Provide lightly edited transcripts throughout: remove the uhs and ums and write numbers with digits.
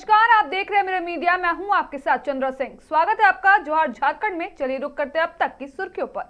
नमस्कार, आप देख रहे हैं मेरा मीडिया। मैं हूं आपके साथ चंद्रा सिंह। स्वागत है आपका जोहार झारखंड में। चलिए रुक करते हैं अब तक की सुर्खियों पर।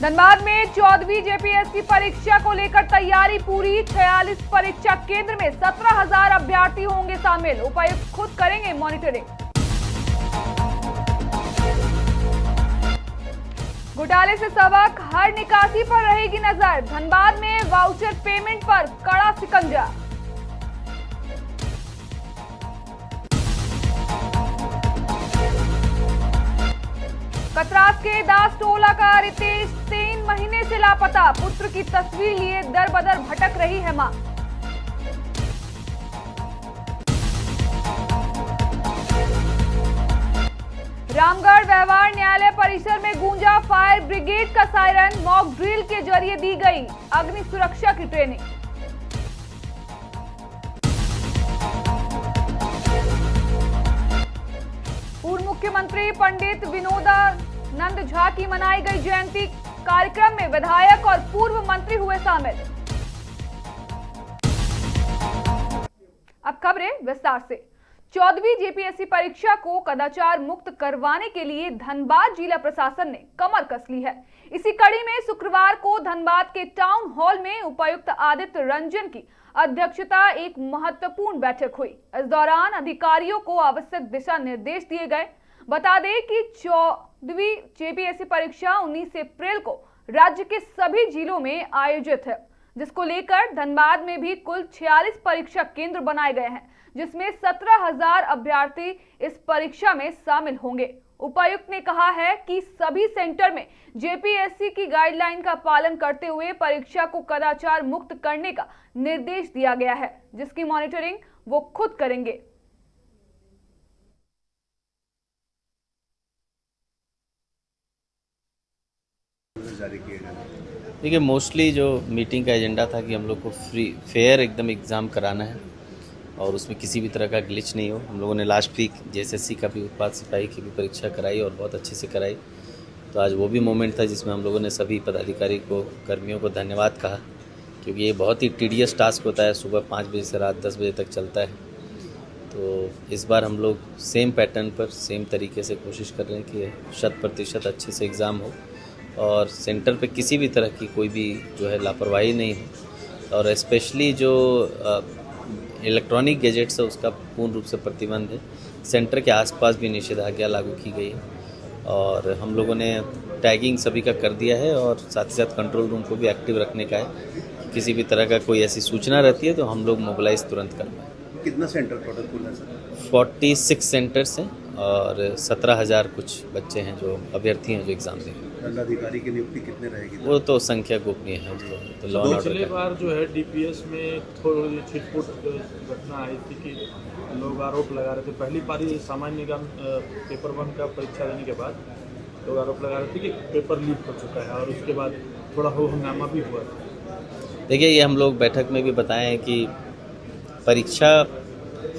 धनबाद में 14वीं जेपीएससी परीक्षा को लेकर तैयारी पूरी। 46 परीक्षा केंद्र में 17,000 अभ्यर्थी होंगे शामिल। उपायुक्त खुद करेंगे मॉनिटरिंग। घोटाले से सबक, हर निकासी पर रहेगी नजर। धनबाद में वाउचर पेमेंट पर कड़ा शिकंजा। कतरास के दास टोला का रितेश 3 महीने से लापता। पुत्र की तस्वीर लिए दर बदर भटक रही है मां। रामगढ़ व्यवहार न्यायालय परिसर में गूंजा फायर ब्रिगेड का सायरन। मॉक ड्रिल के जरिए दी गई अग्नि सुरक्षा की ट्रेनिंग। पूर्व मुख्यमंत्री पंडित विनोदानंद झा की मनाई गई जयंती। कार्यक्रम में विधायक और पूर्व मंत्री हुए शामिल। अब खबरें विस्तार से। 14वीं जेपीएससी परीक्षा को कदाचार मुक्त करवाने के लिए धनबाद जिला प्रशासन ने कमर कस ली है। इसी कड़ी में शुक्रवार को धनबाद के टाउन हॉल में उपायुक्त आदित्य रंजन की अध्यक्षता एक महत्वपूर्ण बैठक हुई। इस दौरान अधिकारियों को आवश्यक दिशा निर्देश दिए गए। बता दें कि 14वीं जेपीएससी परीक्षा 19 अप्रैल को राज्य के सभी जिलों में आयोजित है, जिसको लेकर धनबाद में भी कुल 46 परीक्षा केंद्र बनाए गए हैं, जिसमें 17,000 अभ्यर्थी इस परीक्षा में शामिल होंगे। उपायुक्त ने कहा है कि सभी सेंटर में जेपीएससी की गाइडलाइन का पालन करते हुए परीक्षा को कदाचार मुक्त करने का निर्देश दिया गया है, जिसकी मॉनिटरिंग वो खुद करेंगे। देखिए, मोस्टली जो मीटिंग का एजेंडा था कि हम लोग को फेयर एकदम एग्ज़ाम कराना है और उसमें किसी भी तरह का ग्लिच नहीं हो। हम लोगों ने लास्ट वीक जेएसएससी का भी उत्पाद सिपाही की भी परीक्षा कराई और बहुत अच्छे से कराई। तो आज वो भी मोमेंट था जिसमें हम लोगों ने सभी पदाधिकारी को, कर्मियों को धन्यवाद कहा, क्योंकि ये बहुत ही टीडियस टास्क होता है। सुबह 5 बजे से रात 10 बजे तक चलता है। तो इस बार हम लोग सेम पैटर्न पर, सेम तरीके से कोशिश कर रहे हैं कि 100% अच्छे से एग्ज़ाम हो और सेंटर पे किसी भी तरह की कोई भी जो है लापरवाही नहीं हो। और स्पेशली जो इलेक्ट्रॉनिक गैजेट्स है उसका पूर्ण रूप से प्रतिबंध है। सेंटर के आसपास भी निषेधाज्ञा लागू की गई है और हम लोगों ने टैगिंग सभी का कर दिया है और साथ ही साथ कंट्रोल रूम को भी एक्टिव रखने का है। किसी भी तरह का कोई ऐसी सूचना रहती है तो हम लोग मोबिलाइज तुरंत कर पाएँ। कितना सेंटर टोटल खुला है सर? 46 सेंटर्स हैं और 17,000 कुछ बच्चे हैं जो अभ्यर्थी हैं जो एग्ज़ाम देंगे। दंडाधिकारी की नियुक्ति कितने रहेगी? वो तो संख्या गोपनीय है। तो लॉ एंड ऑर्डर पिछले बार जो है डीपीएस में थोड़ी छिटपुट घटना आई थी कि लोग आरोप लगा रहे थे। पहली पारी सामान्य निगम पेपर 1 का परीक्षा देने के बाद लोग आरोप लगा रहे थे कि पेपर लीक हो चुका है और उसके बाद थोड़ा हो हंगामा भी हुआ था। देखिए, ये हम लोग बैठक में भी बताए हैं कि परीक्षा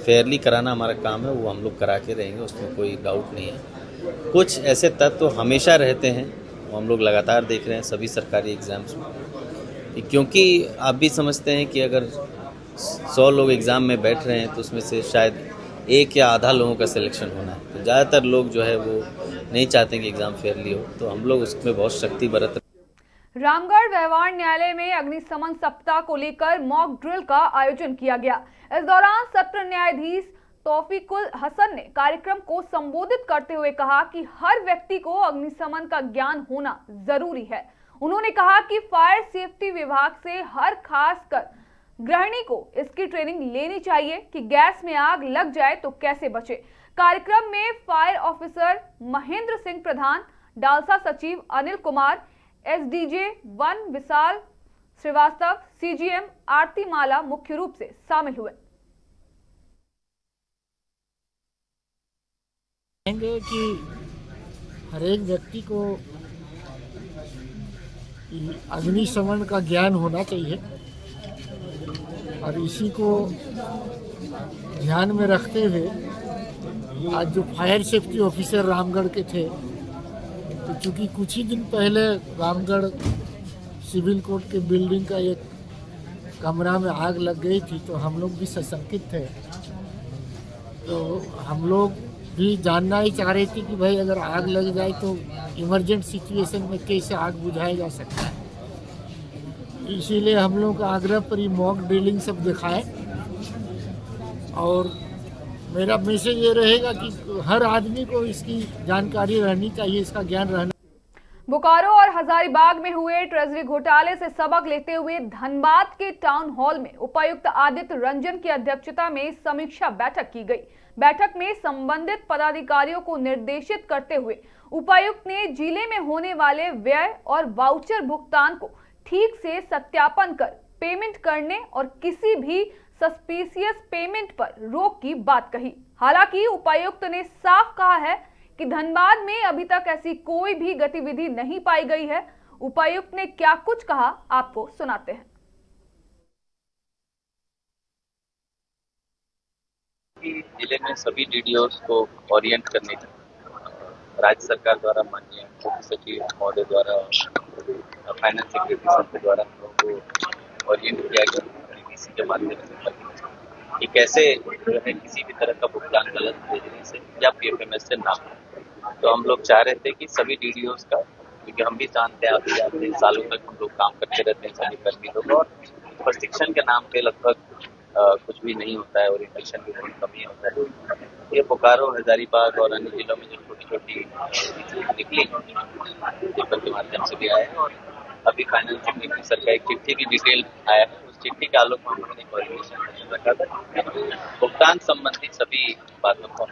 फेयरली कराना हमारा काम है, वो हम लोग करा के रहेंगे, उसमें कोई डाउट नहीं है। कुछ ऐसे तत्व हमेशा रहते हैं, वो हम लोग लगातार देख रहे हैं सभी सरकारी एग्ज़ाम्स में, क्योंकि आप भी समझते हैं कि अगर 100 लोग एग्ज़ाम में बैठ रहे हैं तो उसमें से शायद 1 या आधा लोगों का सिलेक्शन होना है। तो ज़्यादातर लोग जो है वो नहीं चाहते कि एग्ज़ाम फेयरली हो, तो हम लोग उसमें बहुत सख्ती बरत रहे हैं। रामगढ़ व्यवहार न्यायालय में अग्निशमन सप्ताह को लेकर मॉक ड्रिल का आयोजन किया गया। इस दौरान सत्र न्यायाधीश तौफीकुल हसन ने कार्यक्रम को संबोधित करते हुए कहा कि हर व्यक्ति को अग्निशमन का ज्ञान होना जरूरी है। उन्होंने कहा कि फायर सेफ्टी विभाग से हर खासकर गृहिणी को इसकी ट्रेनिंग लेनी चाहिए कि गैस में आग लग जाए तो कैसे बचे। कार्यक्रम में फायर ऑफिसर महेंद्र सिंह प्रधान, डालसा सचिव अनिल कुमार, एसडीजे 1 विशाल श्रीवास्तव, सीजीएम आरती माला मुख्य रूप से शामिल हुए। कि हर एक व्यक्ति को अग्निशमन का ज्ञान होना चाहिए और इसी को ध्यान में रखते हुए आज जो फायर सेफ्टी ऑफिसर रामगढ़ के थे, तो चूँकि कुछ ही दिन पहले रामगढ़ सिविल कोर्ट के बिल्डिंग का एक कमरा में आग लग गई थी तो हम लोग भी सशंकित थे। तो हम लोग भी जानना ही चाह रहे थे कि भाई अगर आग लग जाए तो इमरजेंट सिचुएशन में कैसे आग बुझाया जा सकता है। इसीलिए हम लोग का आग्रह पर ही मॉक ड्रिलिंग सब दिखाए। और मेरा मैसेज ये रहेगा कि हर आदमी को इसकी जानकारी रहनी चाहिए, इसका ज्ञान रहना। बोकारो और हजारीबाग में हुए ट्रेजरी घोटाले से सबक लेते हुए धनबाद के टाउन हॉल में उपायुक्त आदित्य रंजन की अध्यक्षता में समीक्षा बैठक की गई। बैठक में संबंधित पदाधिकारियों को निर्देशित करते हुए उपायुक्त ने जिले में होने वाले व्यय और वाउचर भुगतान को ठीक से सत्यापन कर पेमेंट करने और किसी भी सस्पिशियस पेमेंट पर रोक की बात कही। हालांकि उपायुक्त ने साफ कहा है कि धनबाद में अभी तक ऐसी कोई भी गतिविधि नहीं पाई गई है। उपायुक्त ने क्या कुछ कहा आपको सुनाते हैं। जिले में सभी डीडीओस को ओरिएंट करने का राज्य सरकार द्वारा माननीय मुख्य सचिव महोदय द्वारा फाइनेंस सेक्रेटरी साहब के द्वारा हम लोगों को ओरिएंट किया गया डीसी के माध्यम से कि कैसे जो है किसी भी तरह का भुगतान गलत भेजने से या पीएफएमएस से ना हो। तो हम लोग चाह रहे थे कि सभी डीडीओस का, क्योंकि हम भी जानते हैं, आप भी जानते हैं, सालों तक हम लोग काम करते रहते हैं सभी कर्मी लोग, और प्रशिक्षण के नाम पे लगभग कुछ भी नहीं होता है, ओरिएंटेशन भी बहुत कमी होता है। ये बोकारो, हजारीबाग और अन्य जिलों में जो छोटी छोटी निकली पेपर के माध्यम से भी आए हैं, और अभी फाइनेंस सेक्रेटरी सर का एक चिट्ठी की डिटेल आया है। उस चिट्ठी के आलोक में हम लोगों ने कोऑर्डिनेशन रखा था। भुगतान संबंधी सभी बातों को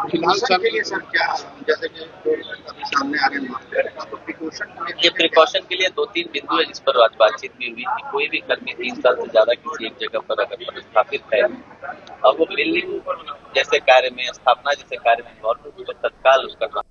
फिलहाल के लिए सर क्या, जैसे कि अभी सामने आ रहे ये प्रिकॉशन के लिए 2-3 बिंदु है जिस पर आज बातचीत भी हुई कि कोई भी कर्मी 3 साल से ज्यादा किसी एक जगह पर अगर पदस्थापित है और वो बिल्डिंग जैसे कार्य में, स्थापना जैसे कार्य में इन्वॉल्व हो तो तत्काल उसका काम।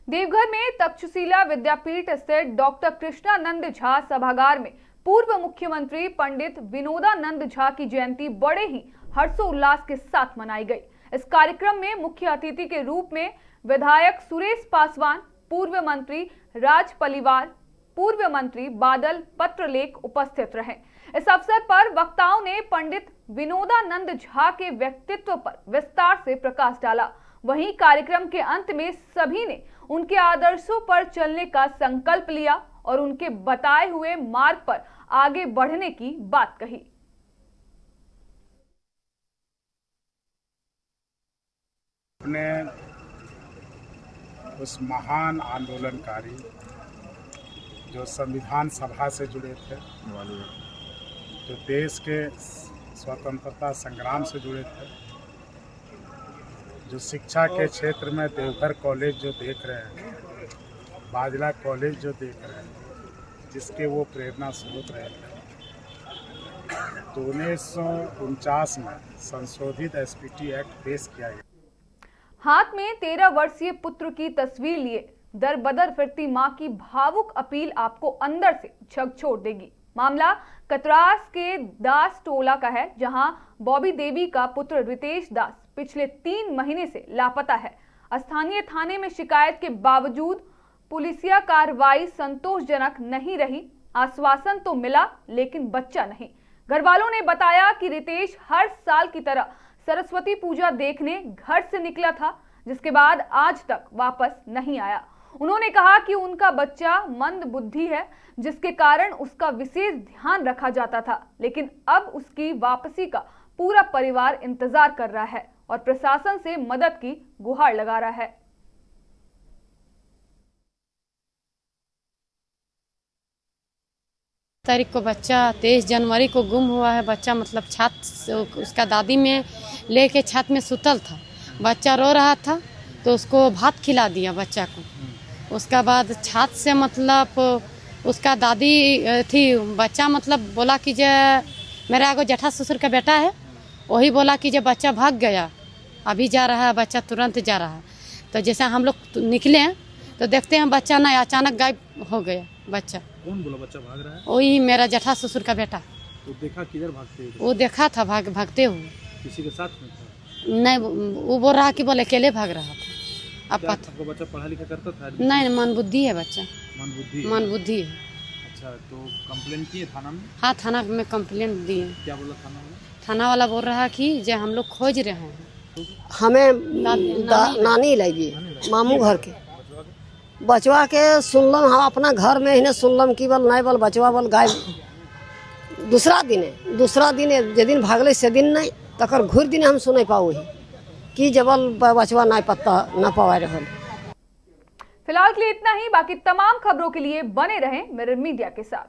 देवघर में तक्षशिला विद्यापीठ स्थित डॉक्टर कृष्णानंद झा सभागार में पूर्व मुख्यमंत्री पंडित विनोदानंद झा की जयंती बड़े ही हर्षोल्लास के साथ मनाई गई। इस कार्यक्रम में मुख्य अतिथि के रूप में विधायक सुरेश पासवान, पूर्व मंत्री राज पलिवार, पूर्व मंत्री बादल पत्रलेख उपस्थित रहे। इस अवसर पर वक्ताओं ने पंडित विनोदानंद झा के व्यक्तित्व पर विस्तार से प्रकाश डाला। वहीं कार्यक्रम के अंत में सभी ने उनके आदर्शों पर चलने का संकल्प लिया और उनके बताए हुए मार्ग पर आगे बढ़ने की बात कही। अपने उस महान आंदोलनकारी जो संविधान सभा से जुड़े थे, जो देश के स्वतंत्रता संग्राम से जुड़े थे, जो शिक्षा के क्षेत्र में देवघर कॉलेज जो देख रहे हैं, बाजला कॉलेज जो देख रहे हैं, जिसके वो प्रेरणा स्रोत रहे थे। तो 1949 में संशोधित एसपीटी एक्ट पेश किया गया। हाथ में 13 वर्षीय पुत्र की तस्वीर लिए दर बदर फिरती मां की भावुक अपील आपको अंदर से झकझोर देगी। मामला कतरास के दास टोला का है, जहां बॉबी देवी का पुत्र रितेश दास पिछले 3 महीने से लापता है। स्थानीय थाने में शिकायत के बावजूद पुलिसिया कार्रवाई संतोषजनक नहीं रही। आश्वासन तो मिला लेकिन बच्चा नहीं। घर वालों ने बताया कि रितेश हर साल की तरह सरस्वती पूजा देखने घर से निकला था, जिसके बाद आज तक वापस नहीं आया। उन्होंने कहा कि उनका बच्चा मंद बुद्धि है, जिसके कारण उसका विशेष ध्यान रखा जाता था, लेकिन अब उसकी वापसी का पूरा परिवार इंतजार कर रहा है और प्रशासन से मदद की गुहार लगा रहा है। तारीख को बच्चा 23 जनवरी को गुम हुआ है। बच्चा मतलब छत उसका दादी में लेके छत में सुतल था। बच्चा रो रहा था तो उसको भात खिला दिया बच्चा को। उसका बाद छत से मतलब उसका दादी थी, बच्चा मतलब बोला कि जे मेरा आगो जेठा ससुर का बेटा है, वही बोला कि जे बच्चा भाग गया, अभी जा रहा है, बच्चा तुरंत जा रहा है। तो जैसे हम लोग निकले तो देखते हैं बच्चा ना अचानक गायब हो गया। बच्चा कौन बोला बच्चा भाग रहा है? वही मेरा जेठा ससुर का बेटा। तो देखा किधर भागते हुए? वो देखा था भागते हुए। किसी के साथ में था? नहीं, वो बोल रहा कि बोले अकेले भाग रहा था। अब आपको बच्चा पढ़ा लिखा करता था? नहीं, मन बुद्धि है बच्चा। मन बुद्धि मन बुद्धि है। अच्छा, अच्छा, तो कंप्लेन किए थाना में? हाँ, थाना में कंप्लेंट दिए। क्या बोला थाना में? थाना वाला बोल रहा है कि जो हम लोग खोज रहे हैं। हमें नानी लगी मामू घर के बचवा के सुनलम, हम अपना घर में ही सुनलम कि बल नहीं बल बचवा बल गाय दूसरा दिन जे दिन भागले से दिन नहीं तकर घुर दिन हम सुने पाओ कि जबल बचवा नहीं पत्ता न पावा रहल। फिलहाल के लिए इतना ही। बाकी तमाम खबरों के लिए बने रहें मिरर मीडिया के साथ।